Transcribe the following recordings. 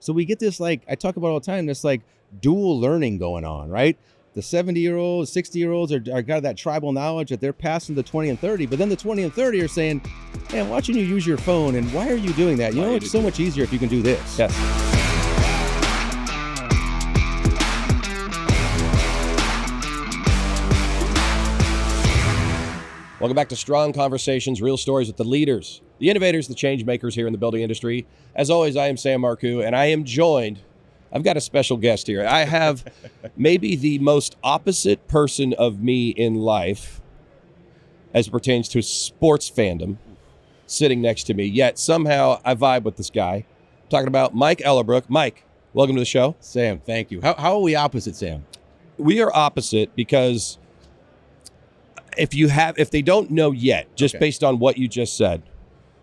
So we get this, like I talk about all the time, this like dual learning going on, right? The 70-year-olds, 60-year-olds are got that tribal knowledge that they're passing the 20 and 30, but then the 20 and 30 are saying, "Man, I'm watching you use your phone, and why are you doing that? You know, it's so much easier if you can do this." Yes. Welcome back to Strong Conversations, real stories with the leaders, the innovators, the change makers here in the building industry. As always, I am Sam Marcoux, and I am joined. I've got a special guest here. I have maybe the most opposite person of me in life as it pertains to sports fandom sitting next to me, yet somehow I vibe with this guy. I'm talking about Mike Ellerbrook. Mike, welcome to the show. Sam, thank you. How are we opposite, Sam? We are opposite because if they don't know yet, just based on what you just said,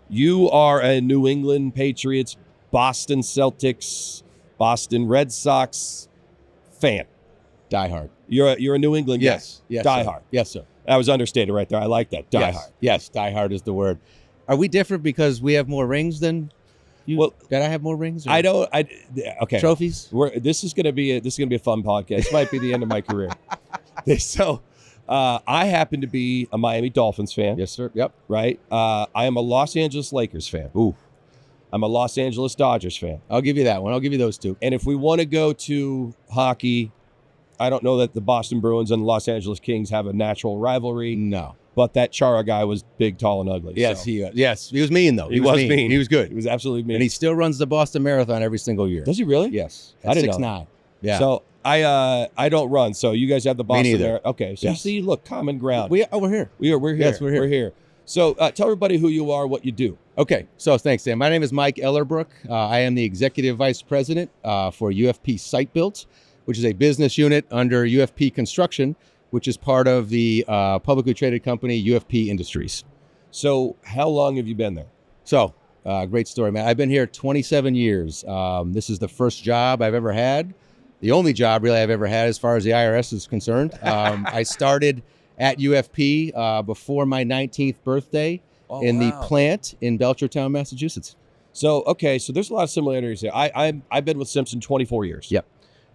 you are a New England Patriots, Boston Celtics, Boston Red Sox fan. Die hard. You're a New England guy. Yes, Die sir. hard. Yes, sir. That was understated right there. I like that. Die hard. Yes, die hard is the word. Are we different because we have more rings than you? Well, did I have more rings? I don't. Okay. Trophies. This is gonna be a fun podcast. This might be the end of my career. So, I happen to be a Miami Dolphins fan. Yes, sir. Yep. Right. I am a Los Angeles Lakers fan. Ooh. I'm a Los Angeles Dodgers fan. I'll give you that one. I'll give you those two. And if we want to go to hockey, I don't know that the Boston Bruins and the Los Angeles Kings have a natural rivalry. No. But that Chara guy was big, tall, and ugly. Yes, so. he was mean, though. He was mean. He was good. He was absolutely mean. And he still runs the Boston Marathon every single year. Does he really? Yes. I didn't know. 6'9". Yeah. So I don't run. So you guys have the Boston Marathon. Okay. So yes. you see, look, common ground. We're here. We're here. Yes, we're here. We're here. So tell everybody who you are, what you do. Okay. So thanks, Sam. My name is Mike Ellerbrook. I am the Executive Vice President for UFP Site Built, which is a business unit under UFP Construction, which is part of the publicly traded company UFP Industries. So how long have you been there? So great story, man. I've been here 27 years. This is the first job I've ever had. The only job really I've ever had as far as the IRS is concerned. I started at UFP before my 19th birthday in the plant in Belchertown, Massachusetts. So, okay, so there's a lot of similarities here. I've been with Simpson 24 years. Yep.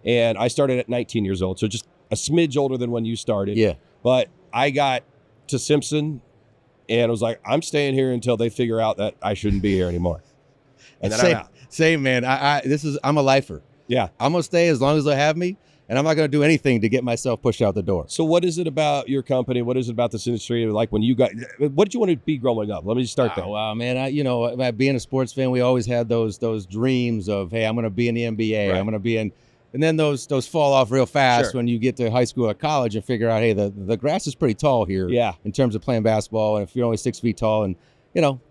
And I started at 19 years old, so just a smidge older than when you started. Yeah. But I got to Simpson and I was like, I'm staying here until they figure out that I shouldn't be here anymore. And then I'm out. Same, man. I'm a lifer. Yeah. I'm going to stay as long as they have me, and I'm not going to do anything to get myself pushed out the door. So what is it about your company? What is it about this industry? Like what did you want to be growing up? Let me just start there. Wow, man. Being a sports fan, we always had those dreams of, hey, I'm going to be in the NBA. Right. I'm going to be in, and then those fall off real fast when you get to high school or college and figure out, hey, the grass is pretty tall here. Yeah. In terms of playing basketball, and if you're only 6 feet tall, and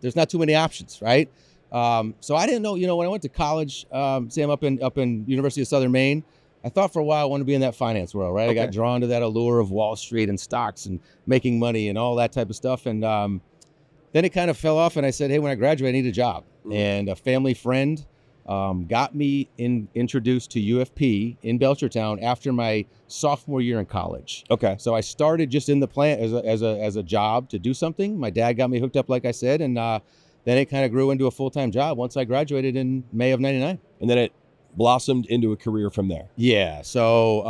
there's not too many options, right? So I didn't know, when I went to college, Sam, up in University of Southern Maine, I thought for a while I wanted to be in that finance world, right? Okay. I got drawn to that allure of Wall Street and stocks and making money and all that type of stuff. And then it kind of fell off, and I said, hey, when I graduate, I need a job. And a family friend got me introduced to UFP in Belchertown after my sophomore year in college. Okay. So I started just in the plant as a job to do something. My dad got me hooked up, like I said, and then it kind of grew into a full-time job once I graduated in May of 99. And then it blossomed into a career from there. Yeah. So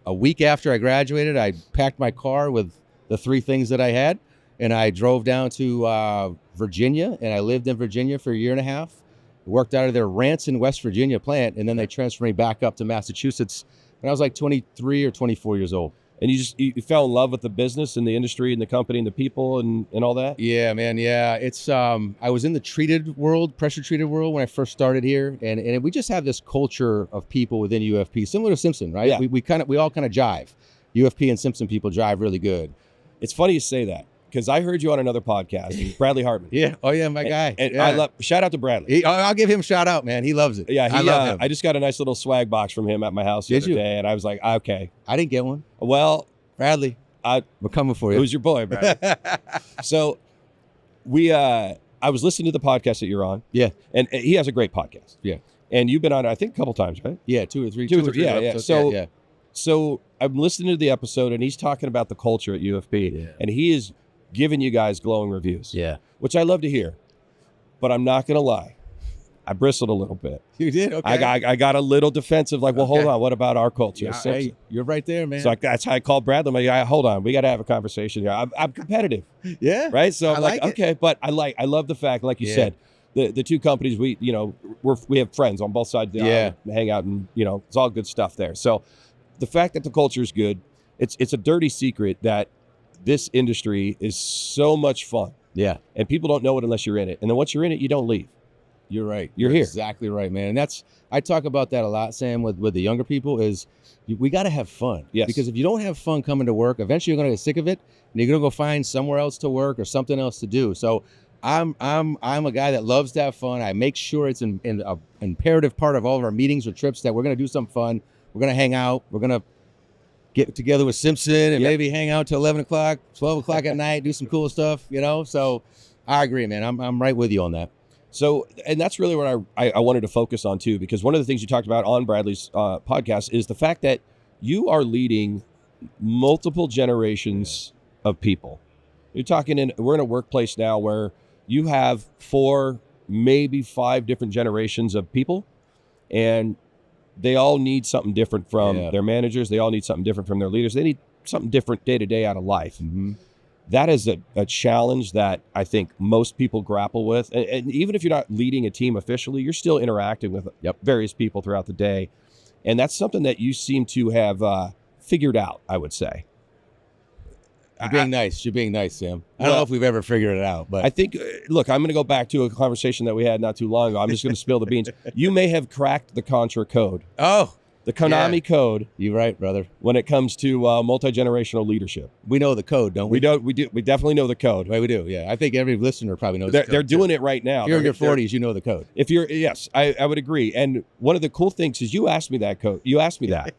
a week after I graduated, I packed my car with the 3 things that I had, and I drove down to Virginia, and I lived in Virginia for a year and a half. Worked out of their Ranson, West Virginia plant, and then they transferred me back up to Massachusetts when I was like 23 or 24 years old. And you fell in love with the business and the industry and the company and the people and all that? Yeah, man. Yeah. It's I was in the pressure treated world when I first started here. And we just have this culture of people within UFP, similar to Simpson, right? Yeah. We all kind of jive. UFP and Simpson people jive really good. It's funny you say that, because I heard you on another podcast, Bradley Hartman. Yeah. Oh, yeah, my guy. And yeah. Shout out to Bradley. I'll give him a shout out, man. He loves it. Yeah, I love him. I just got a nice little swag box from him at my house the other day, and I was like, okay. I didn't get one. Well, Bradley, we're coming for you. Who's your boy, Bradley? So I was listening to the podcast that you're on. Yeah. And he has a great podcast. Yeah. And you've been on, I think, a couple times, right? Yeah, two or three. Yeah. So I'm listening to the episode, and he's talking about the culture at UFP, and he is giving you guys glowing reviews. Yeah. Which I love to hear. But I'm not going to lie. I bristled a little bit. You did? Okay. I got a little defensive, like, well, hold Okay. on, what about our culture? Yeah, So hey, you're right there, man. that's how I called Bradley. I'm like, yeah, hold on, we got to have a conversation here. I'm competitive, yeah. right? So I'm I like, like it. okay, but I love the fact, like you Yeah. said, the two companies, we have friends on both sides of the aisle, hang out, and it's all good stuff there. So the fact that the culture is good, it's a dirty secret that this industry is so much fun. Yeah. And people don't know it unless you're in it. And then once you're in it, you don't leave. You're right. You're here. Exactly right, man. And I talk about that a lot, Sam, with the younger people is we got to have fun. Yes. Because if you don't have fun coming to work, eventually you're going to get sick of it and you're going to go find somewhere else to work or something else to do. So I'm a guy that loves to have fun. I make sure it's an imperative part of all of our meetings or trips that we're going to do something fun. We're going to hang out. We're going to get together with Simpson and maybe hang out till 11 o'clock, 12 o'clock at night, do some cool stuff, So I agree, man. I'm right with you on that. So, and that's really what I wanted to focus on too, because one of the things you talked about on Bradley's podcast is the fact that you are leading multiple generations of people. We're in a workplace now where you have 4, maybe 5 different generations of people, and they all need something different from their managers. They all need something different from their leaders. They need something different day to day out of life. Mm-hmm. That is a challenge that I think most people grapple with. And even if you're not leading a team officially, you're still interacting with various people throughout the day. And that's something that you seem to have figured out, I would say. You're being nice. You're being nice, Sam. I don't know if we've ever figured it out, but I think, look, I'm going to go back to a conversation that we had not too long ago. I'm just going to spill the beans. You may have cracked the Contra code. Oh, the Konami code. You're right, brother. When it comes to multi-generational leadership. We know the code, don't we? We do. We definitely know the code. Right, we do, yeah. I think every listener probably knows They're doing it right now. If you're in your 40s, you know the code. Yes, I would agree. And one of the cool things is you asked me that code. You asked me that.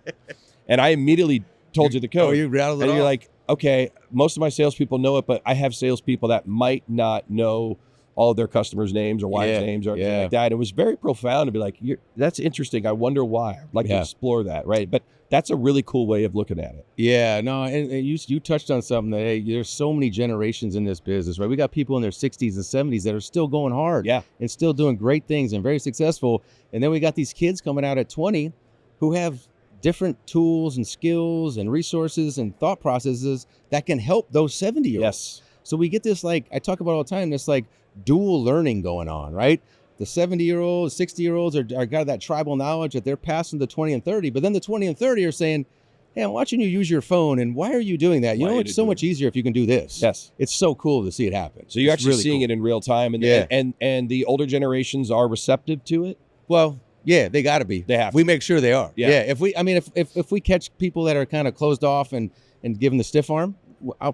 And I immediately told you the code. Oh, you rattled it and off. you're like, okay, most of my salespeople know it, but I have salespeople that might not know all of their customers' names or wives' names or anything like that. It was very profound to be like, that's interesting. I wonder why. I'd like to explore that, right? But that's a really cool way of looking at it. Yeah, no, and you touched on something that, hey, there's so many generations in this business, right? We got people in their 60s and 70s that are still going hard and still doing great things and very successful. And then we got these kids coming out at 20 who have different tools and skills and resources and thought processes that can help those 70-year-olds. Yes. So we get this, like, I talk about all the time, this like dual learning going on, right? The 70-year-olds, 60-year-olds are got that tribal knowledge that they're passing the 20 and 30, but then the 20 and 30 are saying, hey, I'm watching you use your phone, and why are you doing that? You know, it's so much easier if you can do this. Yes. It's so cool to see it happen. So you're It's actually really seeing cool. it in real time, and the older generations are receptive to it? Well, yeah, they got to be. They have to. We make sure they are. Yeah. If we catch people that are kind of closed off and give them the stiff arm,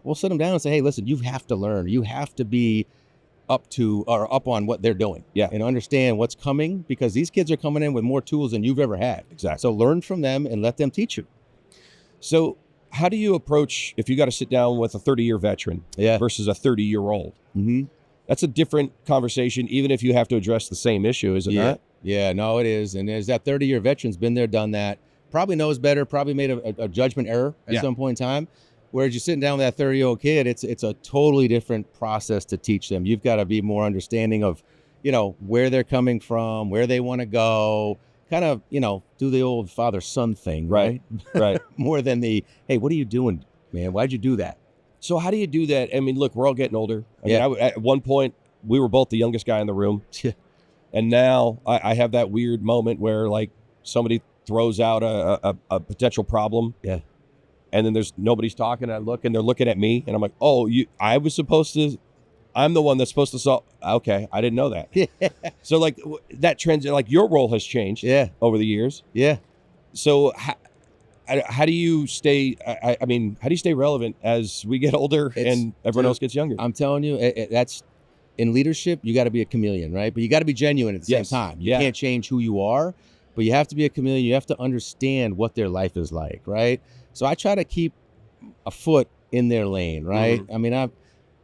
we'll sit them down and say, hey, listen, you have to learn. You have to be up on what they're doing. Yeah. And understand what's coming, because these kids are coming in with more tools than you've ever had. Exactly. So learn from them and let them teach you. So how do you approach if you got to sit down with a 30-year veteran versus a 30-year-old? Mm-hmm. That's a different conversation, even if you have to address the same issue, is it not? Yeah, no, it is. And there's that 30-year veteran's been there, done that, probably knows better, probably made a judgment error at some point in time. Whereas you're sitting down with that 30-year-old kid, it's a totally different process to teach them. You've got to be more understanding of, where they're coming from, where they want to go, kind of, do the old father-son thing, right? Right. More than the, hey, what are you doing, man? Why'd you do that? So how do you do that? I mean, look, we're all getting older. I mean, at one point, we were both the youngest guy in the room. And now I have that weird moment where, like, somebody throws out a potential problem. Yeah. And then nobody's talking. I look, and they're looking at me, and I'm like, oh, I'm the one that's supposed to solve. Okay, I didn't know that. So, like, that trend, like, your role has changed over the years. Yeah. So how do you stay, how do you stay relevant as we get older and everyone else gets younger? I'm telling you, that's, in leadership, you got to be a chameleon, right? But you got to be genuine at the same time. You can't change who you are, but you have to be a chameleon. You have to understand what their life is like, right? So I try to keep a foot in their lane, right? Mm-hmm. I mean,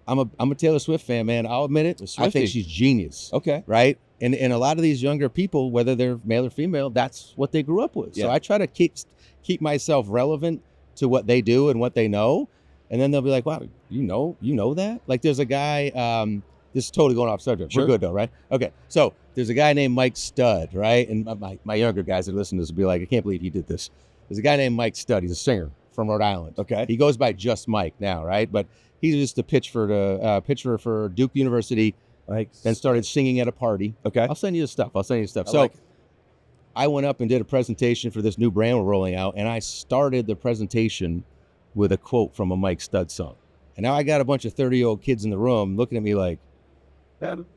I'm a Taylor Swift fan, man. I'll admit it. I think she's genius. Okay. Right? And a lot of these younger people, whether they're male or female, that's what they grew up with. So I try to keep myself relevant to what they do and what they know. And then they'll be like, wow, you know that? Like, there's a guy, this is totally going off subject. Sure. We're good though, right? Okay. So there's a guy named Mike Stud, right? And my younger guys that listen to this will be like, I can't believe he did this. There's a guy named Mike Stud. He's a singer from Rhode Island. Okay. He goes by just Mike now, right? But he used to pitch for Duke University, Like, then started singing at a party. okay. I'll send you the stuff. I So like it. I went up and did a presentation for this new brand we're rolling out, and I started the presentation with a quote from a Mike Stud song. And now I got a bunch of 30-year-old kids in the room looking at me like,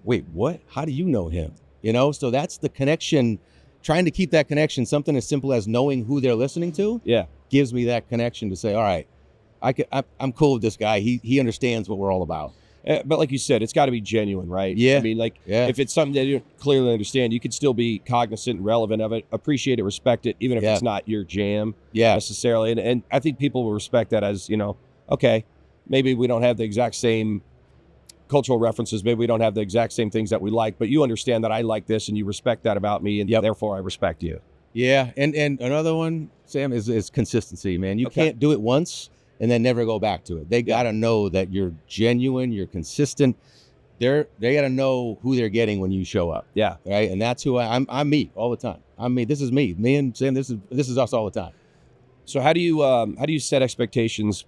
wait, what? How do you know him? You know, so that's the connection. Trying to keep that connection, something as simple as knowing who they're listening to, Yeah. gives me that connection to say, all right, I'm cool with this guy. He understands what we're all about. But like you said, it's got to be genuine, right? Yeah. I mean, like, Yeah. if it's something that you don't clearly understand, you can still be cognizant and relevant of it, appreciate it, respect it, even if Yeah. it's not your jam Yeah. necessarily. And I think people will respect that as, okay, maybe we don't have the exact same cultural references. Maybe we don't have the exact same things that we like, but you understand that I like this and you respect that about me, and therefore I respect you. Yeah. And another one, Sam, is consistency, man. You Okay. can't do it once and then never go back to it. They got to know that you're genuine, you're consistent. They got to know who they're getting when you show up. Yeah. Right. And that's who I'm me all the time. I'm me. This is me. Me and Sam, this is us all the time. So how do you set expectations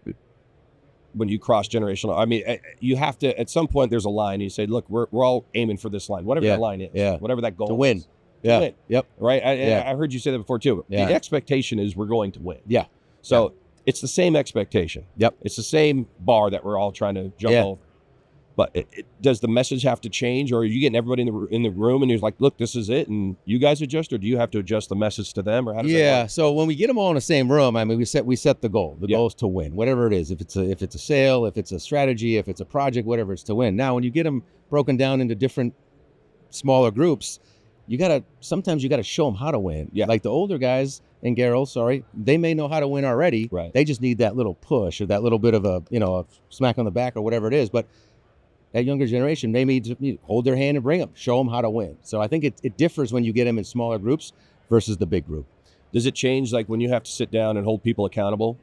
when you cross generational? I mean, you have to, at some point there's a line. You say, look, we're all aiming for this line, whatever Yeah. that line is, Yeah. whatever that goal To win. is. Yeah. Win. Yep. Right. Yeah. I heard you say that before too. Yeah. The expectation is we're going to win. Yeah. So it's the same expectation. Yep. It's the same bar that we're all trying to jump Yeah. over. But does the message have to change, or are you getting everybody in the room and you're like, look, this is it, and you guys adjust, or do you have to adjust the message to them, or how does that Yeah. work? So when we get them all in the same room, I mean, we set the goal. The goal is to win, whatever it is. If it's a sale, if it's a strategy, if it's a project, whatever, it's to win. Now, when you get them broken down into different smaller groups, sometimes you gotta show them how to win. Yeah. Like the older guys and girls, they may know how to win already. Right. They just need that little push or that little bit of a smack on the back or whatever it is. But that younger generation, they need to hold their hand and bring them, show them how to win. So I think it differs when you get them in smaller groups versus the big group. Does it change, like when you have to sit down and hold people accountable?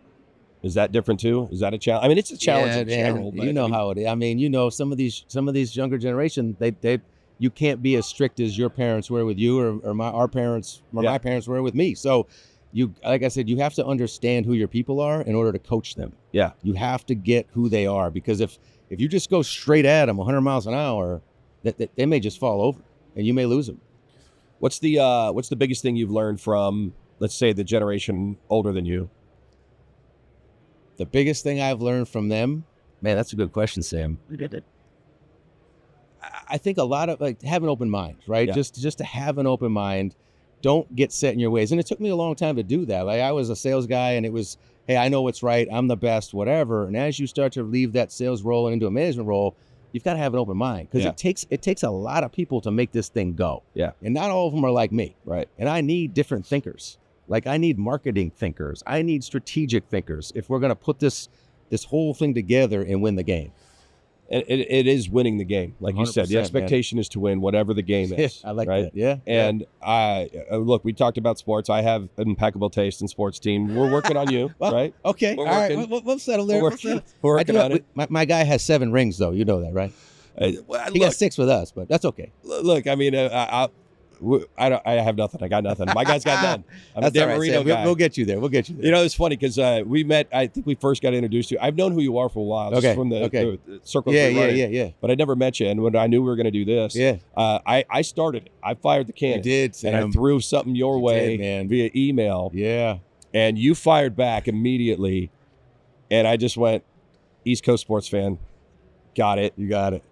Is that different too? Is that a challenge? I mean, it's a challenge in general. But You know how it is. I mean, some of these younger generation, you can't be as strict as your parents were with you or my parents were with me. So like I said, you have to understand who your people are in order to coach them. Yeah. You have to get who they are, because if you just go straight at them 100 miles an hour, that they may just fall over and you may lose them. What's the biggest thing you've learned from, let's say, the generation older than you? The biggest thing I've learned from them, man, that's a good question, Sam. I think a lot of have an open mind, right? Yeah. Just to have an open mind. Don't get set in your ways. And it took me a long time to do that. Like I was a sales guy and it was, hey, I know what's right. I'm the best, whatever. And as you start to leave that sales role and into a management role, you've got to have an open mind, because it takes a lot of people to make this thing go. Yeah. And not all of them are like me. Right. And I need different thinkers. Like I need marketing thinkers. I need strategic thinkers if we're going to put this whole thing together and win the game. And it is winning the game. Like you said, the 100%, expectation is to win whatever the game is. I like right? that. Yeah. And look, we talked about sports. I have impeccable taste in sports team. We're working on you, Well, right? Okay. We're all right. working. We'll settle there. We're working on it. My guy has 7 rings, though. You know that, right? He Look, got 6 with us, but that's okay. look, I mean, I have nothing. I got nothing. My guy's got none. I'm a That's all Dan right, Marino Sam. guy. We'll get you there. We'll get you there. You know, it's funny because we met. I think we first got introduced to you. I've known who you are for a while. Just Okay, from the circle. Yeah. But I never met you. And when I knew we were going to do this, I started it. I fired the You can. did, Sam. And I threw something your way did, man. via email. Yeah. And you fired back immediately. And I just went, East Coast sports fan. Got it. You got it.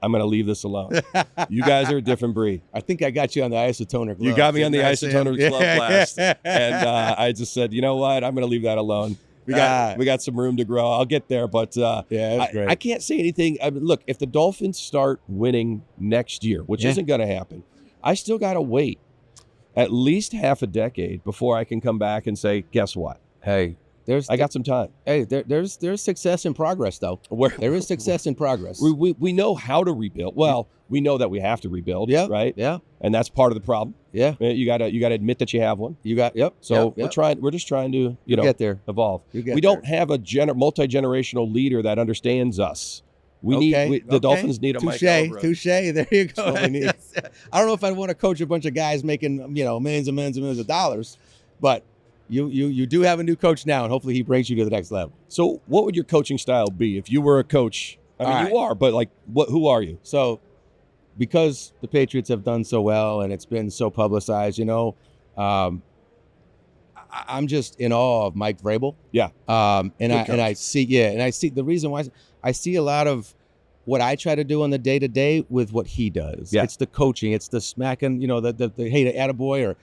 I'm going to leave this alone. You guys are a different breed. I think I got you on the isotoner glove. You got me on the didn't I, Sam? isotoner glove blast. And I just said, you know what? I'm going to leave that alone. We got some room to grow. I'll get there. But that's great. I can't say anything. I mean, look, if the Dolphins start winning next year, which isn't going to happen, I still got to wait at least half a decade before I can come back and say, guess what? Hey, I got some time. Hey, there's success in progress, though. There is success in progress. We know how to rebuild. Well, we know that we have to rebuild. Yeah. Right. Yeah. And that's part of the problem. Yeah. You gotta admit that you have one. So We're just trying to get there. evolve. You get We don't have a multi-generational leader that understands us. The Dolphins need a Mike Ellerbrook. Touche. There you go. That's what we need. Yes. I don't know if I'd want to coach a bunch of guys making, millions and millions and millions of dollars, but you do have a new coach now, and hopefully he brings you to the next level. So what would your coaching style be if you were a coach? I mean, you are, but who are you? So because the Patriots have done so well and it's been so publicized, I'm just in awe of Mike Vrabel. Yeah. And I see the reason why I see a lot of what I try to do on the day-to-day with what he does. Yeah. It's the coaching, it's the smacking, the attaboy, or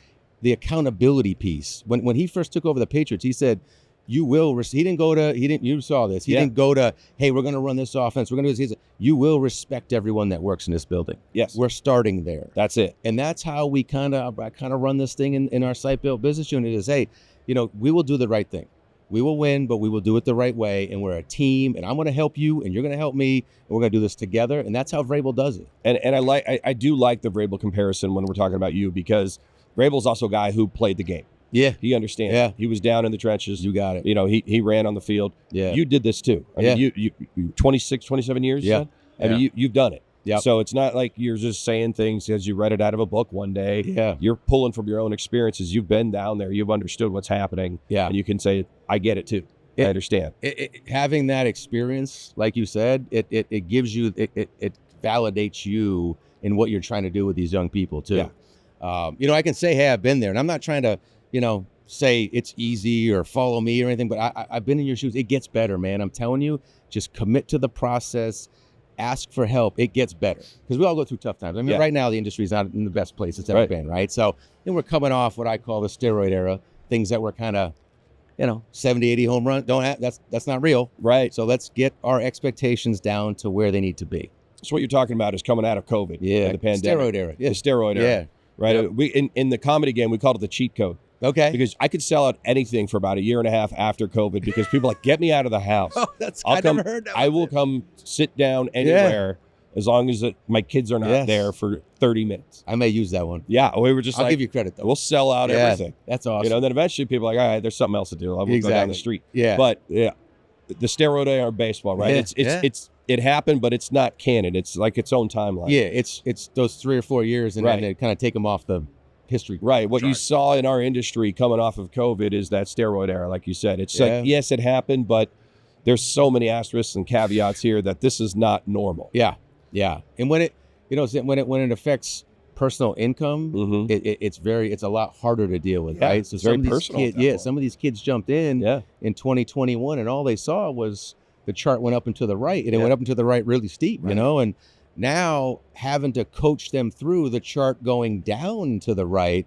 the accountability piece. When he first took over the Patriots, he said, you didn't go to, hey, we're going to run this offense. We're going to do this. You will respect everyone that works in this building. Yes. We're starting there. That's it. And that's how we kind of run this thing in our site-built business unit is, hey, we will do the right thing. We will win, but we will do it the right way. And we're a team, and I'm going to help you, and you're going to help me, and we're going to do this together. And that's how Vrabel does it. And I do like the Vrabel comparison when we're talking about you, because Vrabel's also a guy who played the game. Yeah. He understands. Yeah. He was down in the trenches. You got it. He ran on the field. Yeah. You did this too. I mean, you 26, 27 years. Yeah. I mean, you've done it. Yeah. So it's not like you're just saying things as you read it out of a book one day. Yeah. You're pulling from your own experiences. You've been down there. You've understood what's happening. Yeah. And you can say, I get it too. I understand. Having that experience, like you said, it gives you, it validates you in what you're trying to do with these young people too. Yeah. I can say, hey, I've been there, and I'm not trying to, say it's easy or follow me or anything, but I've been in your shoes. It gets better, man. I'm telling you, just commit to the process, ask for help. It gets better, because we all go through tough times. I mean, right now the industry is not in the best place it's ever been, right? So then we're coming off what I call the steroid era, things that were kind of, 70, 80 home run. That's not real. Right. So let's get our expectations down to where they need to be. So what you're talking about is coming out of COVID. Yeah. The pandemic. Steroid era. Yeah. The steroid era. Yeah. Right. Yep. We in the comedy game, we called it the cheat code. Okay. Because I could sell out anything for about a year and a half after COVID, because people are like, get me out of the house. I never heard that. I will come sit down anywhere as long as my kids are not there for 30 minutes. I may use that one. Yeah. We were just I'll give you credit though. We'll sell out everything. That's awesome. And then eventually people are like, all right, there's something else to do. I'll go down the street. Yeah. But the steroid era of baseball, right? Yeah. It happened, but it's not canon. It's like its own timeline. Yeah. It's those 3 or 4 years, and then it kind of take them off the history. Right. What chart. you saw in our industry coming off of COVID is that steroid era, like you said. It's like, yes, it happened, but there's so many asterisks and caveats here that this is not normal. Yeah. Yeah. And when it, when it affects personal income, it's a lot harder to deal with, right? So it's very personal. Some of these kids jumped in 2021, and all they saw was the chart went up and to the right, and it went up and to the right really steep, and now having to coach them through the chart going down to the right,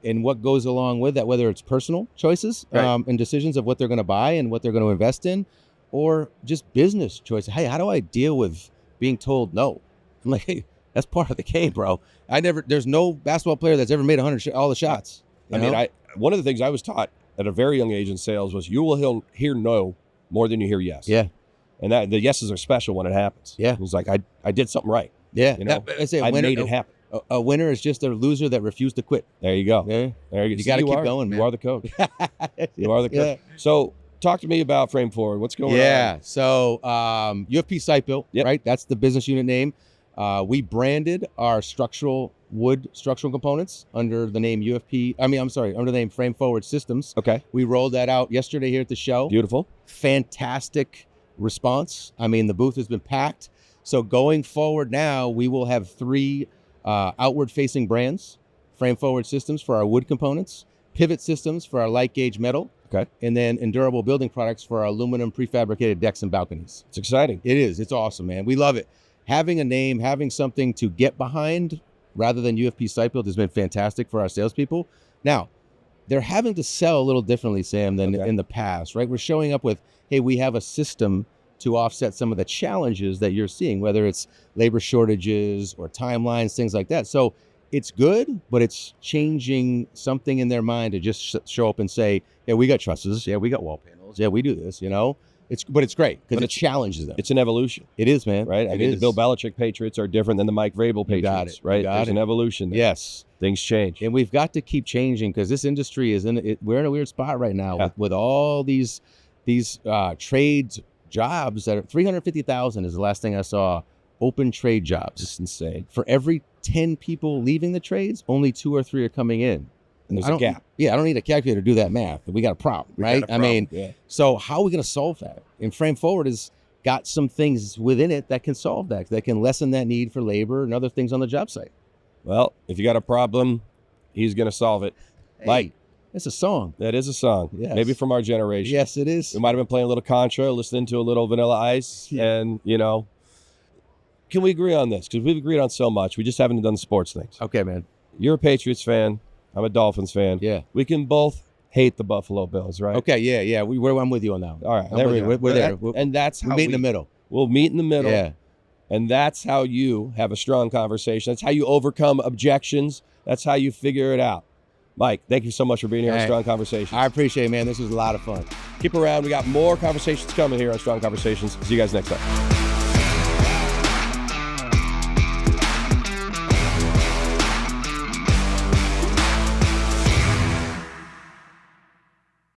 and what goes along with that, whether it's personal choices and decisions of what they're going to buy and what they're going to invest in, or just business choices. Hey, how do I deal with being told no? I'm like, hey, that's part of the game, bro. There's no basketball player that's ever made all the shots. One of the things I was taught at a very young age in sales was you will hear no more than you hear yes. Yeah. And that the yeses are special when it happens. Yeah. It was like, I did something right. Yeah. I made it happen. A winner is just a loser that refused to quit. There you go. Yeah. There you go. You got to keep going, man. You are the coach. You are the coach. Yeah. So talk to me about Frame Forward. What's going on? Yeah. So UFP Site Built, right? That's the business unit name. We branded our wood structural components under the name under the name Frame Forward Systems. Okay. We rolled that out yesterday here at the show. Beautiful. Fantastic response. I mean, the booth has been packed. So going forward now, we will have 3 outward-facing brands: Frame Forward Systems for our wood components, Pivot Systems for our light gauge metal, and then Endurable Building Products for our aluminum prefabricated decks and balconies. It's exciting. It is. It's awesome, man. We love it. Having a name, having something to get behind rather than UFP Site Built has been fantastic for our salespeople. Now, they're having to sell a little differently, Sam, than in the past, right? We're showing up with, hey, we have a system to offset some of the challenges that you're seeing, whether it's labor shortages or timelines, things like that. So it's good, but it's changing something in their mind to just show up and say, yeah, we got trusses. Yeah, we got wall panels. Yeah, we do this, But it's great because it challenges them. It's an evolution. It is, man. Right? I mean, the Bill Belichick Patriots are different than the Mike Vrabel Patriots, right? There's an evolution there. Yes. Things change. And we've got to keep changing, because this industry we're in a weird spot right now with all these trades jobs that are 350,000 is the last thing I saw. Open trade jobs. It's insane. For every 10 people leaving the trades, only 2 or 3 are coming in. And there's a gap. Yeah, I don't need a calculator to do that math. We got a problem, right? I mean, yeah. So how are we going to solve that? And Frame Forward has got some things within it that can solve that can lessen that need for labor and other things on the job site. Well, if you got a problem, he's going to solve it. Hey, Mike, it's a song. that is a song. Yes. Maybe from our generation. Yes, it is. We might have been playing a little Contra, listening to a little Vanilla Ice, and, can we agree on this? Because we've agreed on so much. We just haven't done the sports things. Okay, man. You're a Patriots fan. I'm a Dolphins fan. Yeah. We can both hate the Buffalo Bills, right? Okay, yeah. I'm with you on that one. All right. I'm There with we you. go. We're there. And that's how we meet in the middle. We'll meet in the middle. Yeah. And that's how you have a strong conversation. That's how you overcome objections. That's how you figure it out. Mike, thank you so much for being here on Strong Conversations. I appreciate it, man. This was a lot of fun. Keep around. We got more conversations coming here on Strong Conversations. See you guys next time.